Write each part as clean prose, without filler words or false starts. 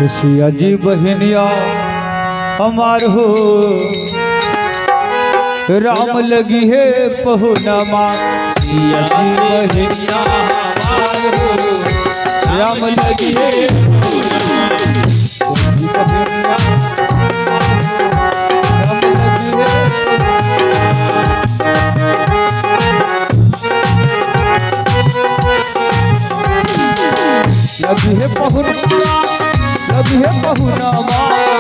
सिया जी बहनिया हमार हो राम लगी है पहुनमा। सिया जी बहनिया हमार हो राम लगी है लगी है पहुनमा, लगी है पहुनमा,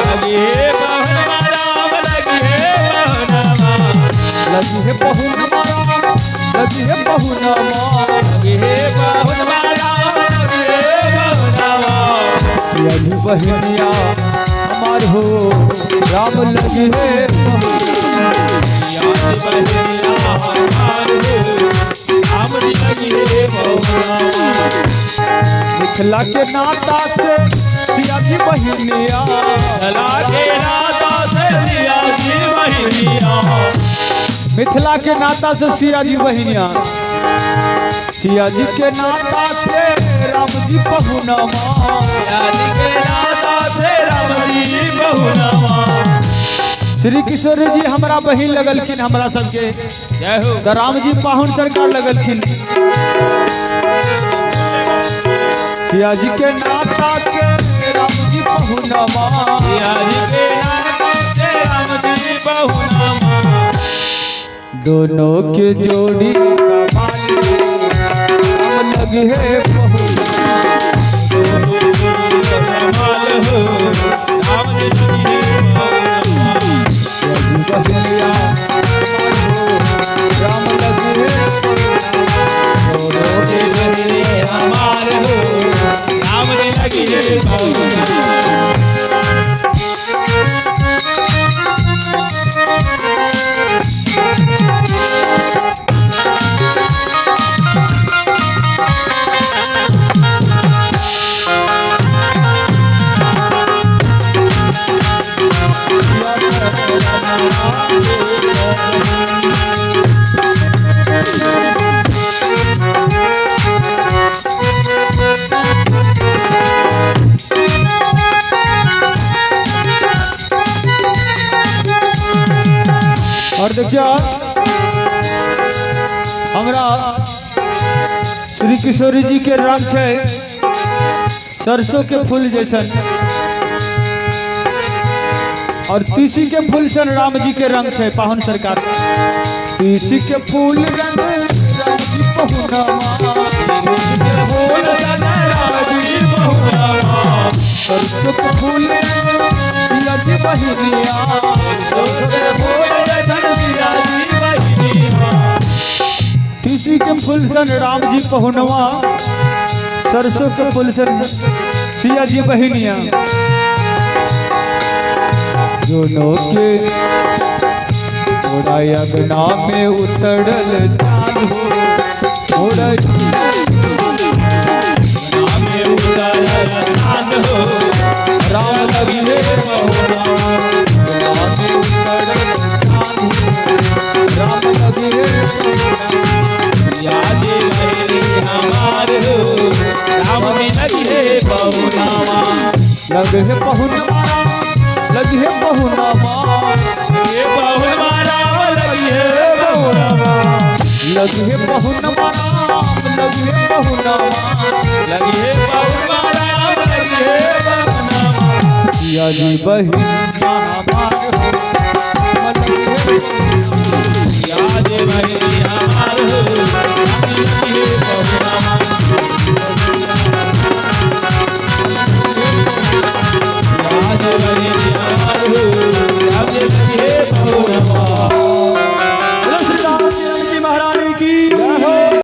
लगी है पहुनमा राम लगी है पहुनमा, लगी है पहुनमा, लगी है पहुनमा, लगी है पहुनमा राम लगी है पहुनमा। सिया जी बहनिया हमार हो राम लगी है पहुनमा। सिया जी बहनिया हमार हो राम लगी है पहुनमा। मिथिला के नाता से सिया जी बहनिया, मिथिला के नाता से सिया जी बहनिया, मिथिला के नाता से सिया जी बहनिया, सिया जी के नाता से राम जी पहुनमा, सिया जी के नाता से राम जी पहुनमा। श्री किशोर जी हमारा बहिन लगलखिन, हमरा सबके जय हो। तो राम जी पाहुन सरकार लगलखिन। सिया जी के नाता के राम जी पहुनमा, सिया जी के नाता से राम जी पहुनमा। दोनों के जोड़ी राम लगी है पहुनमा, कमाल हो राम लगी है पहुनमा। बहनिया राम लगी है दोनों के जोड़ी हमार हो राम लगी है पहुनमा। और देखिए हमरा श्री किशोरी जी के रंग है सरसों के फूल जैसन, और तीसी के फूल सन राम जी के रंग है पाहुन सरकार। तीसी के फूल रंग राम जी पहुनमा, सरसों के फूल सिया जी बहनिया, तीसी के फूल सन राम जी पहुनवा, सरसों के फूल सन सिया जी बहनिया। दोनों के थोड़ा अगना में उतरल चांद हो, थोड़ा में उतरल चांद हो राम लगी है पहुनमा, में उतरल चांद राम लगी है। सिया जी बहनिया हमार हो राम लगी है पहुनमा, लगी है पहुनमा, लगी है पहुनमा, ये पहुनमा राम लगी है पहुनमा, लगी है पहुनमा राम लगी है पहुनमा, लगी है पहुनमा राम लगी है पहुनमा। सिया जी बहनिया हमार हो सिया जी बहनिया हमार हो